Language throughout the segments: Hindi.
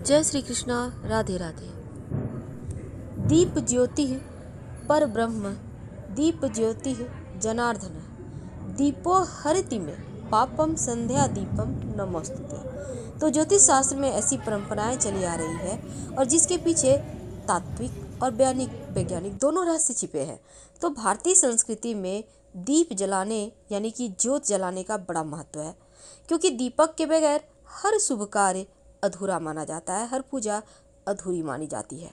जय श्री कृष्णा। राधे राधे। दीप ज्योति पर ब्रह्म, दीप ज्योति जनार्दन, दीपो हरति में पापम संध्या दीपम नमोस्तुते। तो ज्योतिष शास्त्र में ऐसी परंपराएं चली आ रही है और जिसके पीछे तात्विक और वैज्ञानिक दोनों रहस्य छिपे हैं। तो भारतीय संस्कृति में दीप जलाने यानी कि ज्योत जलाने का बड़ा महत्व है, क्योंकि दीपक के बगैर हर शुभ कार्य अधूरा माना जाता है, हर पूजा अधूरी मानी जाती है।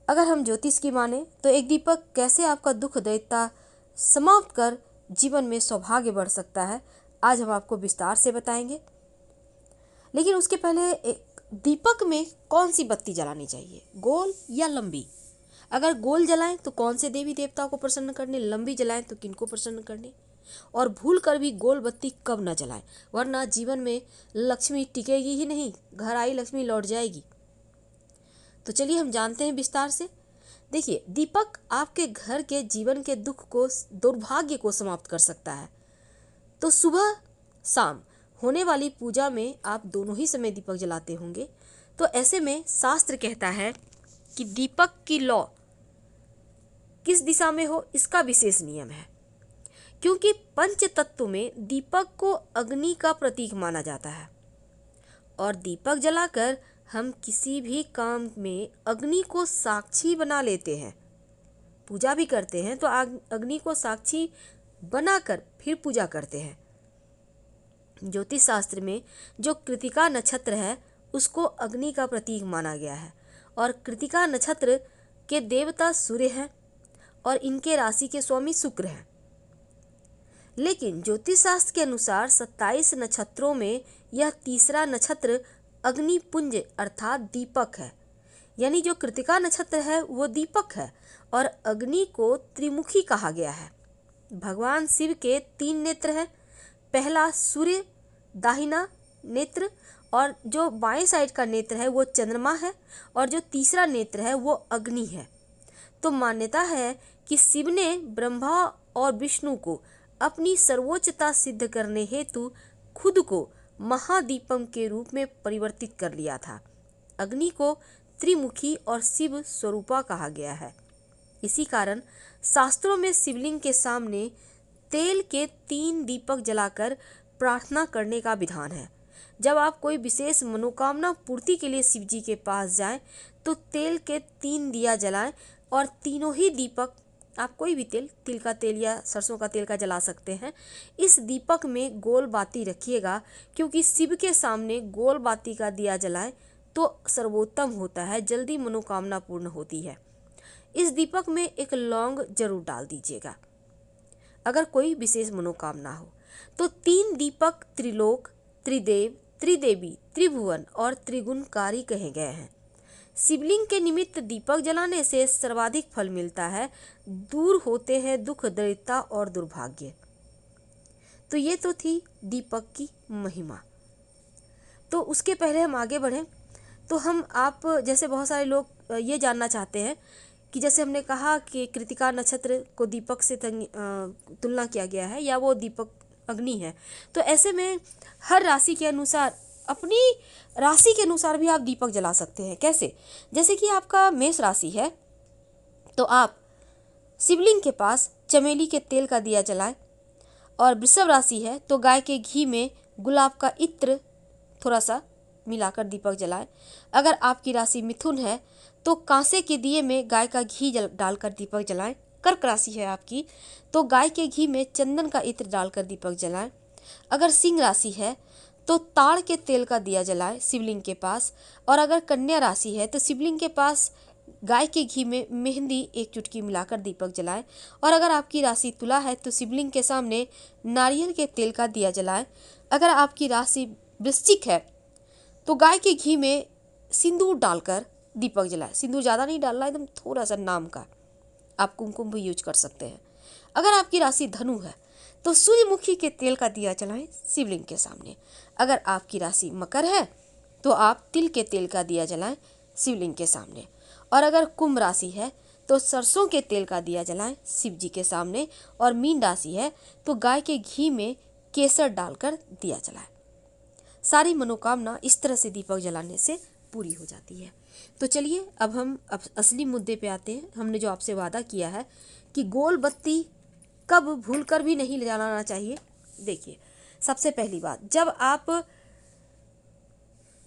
अगर हम ज्योतिष की माने तो एक दीपक कैसे आपका दुख दैत्यता समाप्त कर जीवन में सौभाग्य बढ़ सकता है, आज हम आपको विस्तार से बताएंगे। लेकिन उसके पहले एक दीपक में कौन सी बत्ती जलानी चाहिए, गोल या लंबी? अगर गोल जलाएं तो कौन से देवी देवताओं को प्रसन्न करने, लंबी जलाएं तो किनको प्रसन्न करने, और भूल कर भी गोल बत्ती कब न जलाएं, वरना जीवन में लक्ष्मी टिकेगी ही नहीं, घर आई लक्ष्मी लौट जाएगी। तो चलिए हम जानते हैं विस्तार से। देखिए, दीपक आपके घर के जीवन के दुख को, दुर्भाग्य को समाप्त कर सकता है। तो सुबह शाम होने वाली पूजा में आप दोनों ही समय दीपक जलाते होंगे। तो ऐसे में शास्त्र कहता है कि दीपक की लौ किस दिशा में हो, इसका विशेष नियम है, क्योंकि पंच तत्व में दीपक को अग्नि का प्रतीक माना जाता है और दीपक जलाकर हम किसी भी काम में अग्नि को साक्षी बना लेते हैं। पूजा भी करते हैं तो अग्नि को साक्षी बनाकर फिर पूजा करते हैं। ज्योतिष शास्त्र में जो कृतिका नक्षत्र है उसको अग्नि का प्रतीक माना गया है और कृतिका नक्षत्र के देवता सूर्य हैं और इनके राशि के स्वामी शुक्र हैं। लेकिन ज्योतिष शास्त्र के अनुसार 27 नक्षत्रों में यह तीसरा नक्षत्र अग्निपुंज अर्थात दीपक है। यानी जो कृतिका नक्षत्र है वो दीपक है और अग्नि को त्रिमुखी कहा गया है। भगवान शिव के 3 नेत्र हैं, पहला सूर्य दाहिना नेत्र, और जो बाएं साइड का नेत्र है वो चंद्रमा है, और जो तीसरा नेत्र है वो अग्नि है। तो मान्यता है कि शिव ने ब्रह्मा और विष्णु को अपनी सर्वोच्चता सिद्ध करने हेतु खुद को महादीपम के रूप में परिवर्तित कर लिया था। अग्नि को त्रिमुखी और शिव स्वरूपा कहा गया है। इसी कारण शास्त्रों में शिवलिंग के सामने तेल के 3 दीपक जलाकर प्रार्थना करने का विधान है। जब आप कोई विशेष मनोकामना पूर्ति के लिए शिव जी के पास जाएं तो तेल के 3 दिया जलाएं और तीनों ही दीपक, आप कोई भी तेल, तिल का तेल या सरसों का तेल का जला सकते हैं। इस दीपक में गोल बाती रखिएगा, क्योंकि शिव के सामने गोल बाती का दिया जलाएं तो सर्वोत्तम होता है, जल्दी मनोकामना पूर्ण होती है। इस दीपक में एक लौंग जरूर डाल दीजिएगा अगर कोई विशेष मनोकामना हो। तो 3 दीपक त्रिलोक, त्रिदेव, त्रिदेवी, त्रिभुवन और त्रिगुणकारी कहे गए हैं। शिवलिंग के निमित्त दीपक जलाने से सर्वाधिक फल मिलता है, दूर होते हैं दुख दरिद्रता और दुर्भाग्य। तो ये तो थी दीपक की महिमा। तो उसके पहले हम आगे बढ़ें तो आप जैसे बहुत सारे लोग ये जानना चाहते हैं कि जैसे हमने कहा कि कृतिका नक्षत्र को दीपक से तुलना किया गया है या वो दीपक अग्नि है। तो ऐसे में हर राशि के अनुसार, अपनी राशि के अनुसार भी आप दीपक जला सकते हैं। कैसे? जैसे कि आपका मेष राशि है तो आप शिवलिंग के पास चमेली के तेल का दिया जलाएं, और वृषभ राशि है तो गाय के घी में गुलाब का इत्र थोड़ा सा मिलाकर दीपक जलाएं। अगर आपकी राशि मिथुन है तो कांसे के दिए में गाय का घी डालकर दीपक जलाएं। कर्क राशि है आपकी तो गाय के घी में चंदन का इत्र डालकर दीपक जलाएं। अगर सिंह राशि है तो ताड़ के तेल का दिया जलाएं शिवलिंग के पास, और अगर कन्या राशि है तो शिवलिंग के पास गाय के घी में मेहंदी 1 चुटकी मिलाकर दीपक जलाएं। और अगर आपकी राशि तुला है तो शिवलिंग के सामने नारियल के तेल का दिया जलाएं। अगर आपकी राशि वृश्चिक है तो गाय के घी में सिंदूर डालकर दीपक जलाएं। सिंदूर ज़्यादा नहीं डालना, एकदम थोड़ा सा नाम का, आप कुमकुम भी यूज कर सकते हैं। अगर आपकी राशि धनु है तो सूर्यमुखी के तेल का दिया जलाएं शिवलिंग के सामने। अगर आपकी राशि मकर है तो आप तिल के तेल का दिया जलाएं शिवलिंग के सामने। और अगर कुंभ राशि है तो सरसों के तेल का दिया जलाएं शिव जी के सामने। और मीन राशि है तो गाय के घी में केसर डालकर दिया जलाएं। सारी मनोकामना इस तरह से दीपक जलाने से पूरी हो जाती है। तो चलिए अब हम असली मुद्दे पे आते हैं। हमने जो आपसे वादा किया है कि गोल बत्ती कब भूलकर भी नहीं जलाना चाहिए। देखिए, सबसे पहली बात, जब आप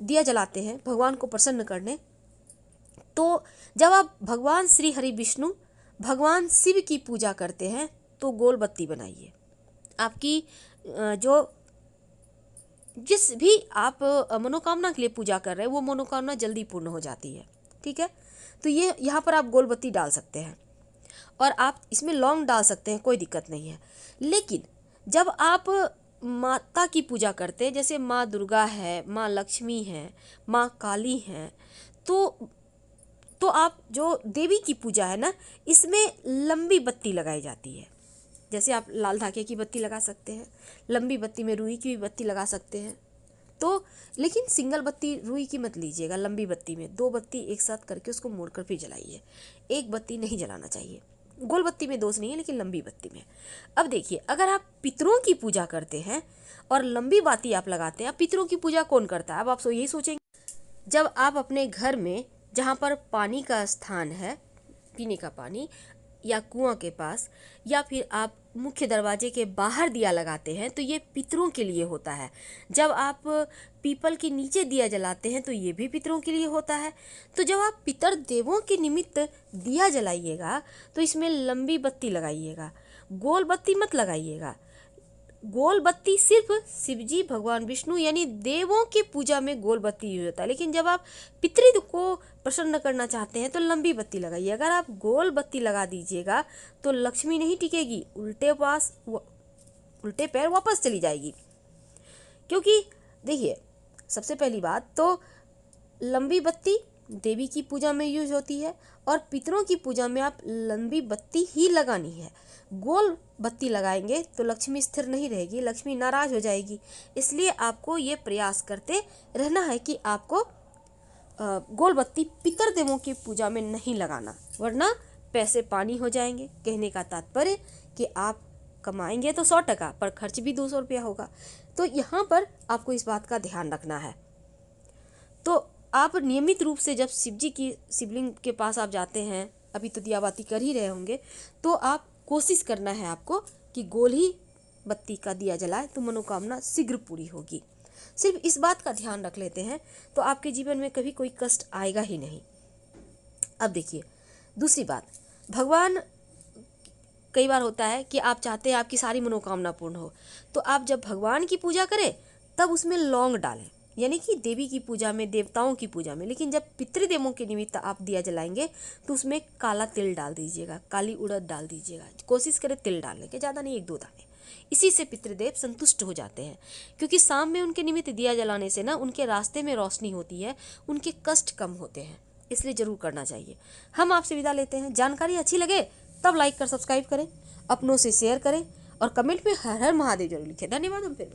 दिया जलाते हैं भगवान को प्रसन्न करने, तो जब आप भगवान श्री हरि विष्णु भगवान शिव की पूजा करते हैं तो गोल बत्ती बनाइए। आपकी जो जिस भी आप मनोकामना के लिए पूजा कर रहे हैं वो मनोकामना जल्दी पूर्ण हो जाती है। ठीक है, तो ये यहाँ पर आप गोल बत्ती डाल सकते हैं और आप इसमें लौंग डाल सकते हैं, कोई दिक्कत नहीं है। लेकिन जब आप माता की पूजा करते हैं, जैसे माँ दुर्गा है, माँ लक्ष्मी है, माँ काली हैं, तो आप जो देवी की पूजा है ना, इसमें लंबी बत्ती लगाई जाती है। जैसे आप लाल धागे की बत्ती लगा सकते हैं, लंबी बत्ती में रुई की भी बत्ती लगा सकते हैं। तो लेकिन सिंगल बत्ती रुई की मत लीजिएगा, लंबी बत्ती में 2 बत्ती एक साथ करके उसको मोड़कर फिर जलाइए। एक बत्ती नहीं जलाना चाहिए। गोल बत्ती में दोष नहीं है, लेकिन लंबी बत्ती में। अब देखिए, अगर आप पितरों की पूजा करते हैं और लंबी बाती आप लगाते हैं, अब पितरों की पूजा कौन करता है? अब आप यही सोचेंगे, जब आप अपने घर में जहाँ पर पानी का स्थान है, पीने का पानी, या कुआं के पास, या फिर आप मुख्य दरवाजे के बाहर दिया लगाते हैं, तो ये पितरों के लिए होता है। जब आप पीपल के नीचे दिया जलाते हैं तो ये भी पितरों के लिए होता है। तो जब आप पितर देवों के निमित्त दिया जलाइएगा तो इसमें लंबी बत्ती लगाइएगा, गोल बत्ती मत लगाइएगा। गोल बत्ती सिर्फ शिवजी भगवान विष्णु यानी देवों की पूजा में गोल बत्ती यूज होता है। लेकिन जब आप पितृ को प्रसन्न करना चाहते हैं तो लंबी बत्ती लगाइए। अगर आप गोल बत्ती लगा दीजिएगा तो लक्ष्मी नहीं टिकेगी, उल्टे पैर वापस चली जाएगी। क्योंकि देखिए, सबसे पहली बात तो लंबी बत्ती देवी की पूजा में यूज होती है और पितरों की पूजा में आप लंबी बत्ती ही लगानी है। गोल बत्ती लगाएंगे तो लक्ष्मी स्थिर नहीं रहेगी, लक्ष्मी नाराज हो जाएगी। इसलिए आपको ये प्रयास करते रहना है कि आपको गोल बत्ती पितर देवों की पूजा में नहीं लगाना, वरना पैसे पानी हो जाएंगे। कहने का तात्पर्य कि आप कमाएंगे तो 100% पर खर्च भी 200 रुपया होगा। तो यहाँ पर आपको इस बात का ध्यान रखना है। तो आप नियमित रूप से जब शिवजी की शिवलिंग के पास आप जाते हैं, अभी तो दिया बाती कर ही रहे होंगे, तो आप कोशिश करना है आपको कि गोल ही बत्ती का दिया जलाए तो मनोकामना शीघ्र पूरी होगी। सिर्फ इस बात का ध्यान रख लेते हैं तो आपके जीवन में कभी कोई कष्ट आएगा ही नहीं। अब देखिए, दूसरी बात, भगवान कई बार होता है कि आप चाहते हैं आपकी सारी मनोकामना पूर्ण हो, तो आप जब भगवान की पूजा करें तब उसमें लौंग डालें, यानी कि देवी की पूजा में, देवताओं की पूजा में। लेकिन जब पितृदेवों के निमित्त आप दिया जलाएंगे तो उसमें काला तिल डाल दीजिएगा, काली उड़द डाल दीजिएगा। कोशिश करें तिल डालने के, ज़्यादा नहीं, 1-2 दाने। इसी से पितृदेव संतुष्ट हो जाते हैं, क्योंकि शाम में उनके निमित्त दिया जलाने से ना उनके रास्ते में रोशनी होती है, उनके कष्ट कम होते हैं। इसलिए जरूर करना चाहिए। हम आपसे विदा लेते हैं। जानकारी अच्छी लगे तब लाइक कर सब्सक्राइब करें, अपनों से शेयर करें और कमेंट में हर हर महादेव जरूर लिखें। धन्यवाद। हम फिर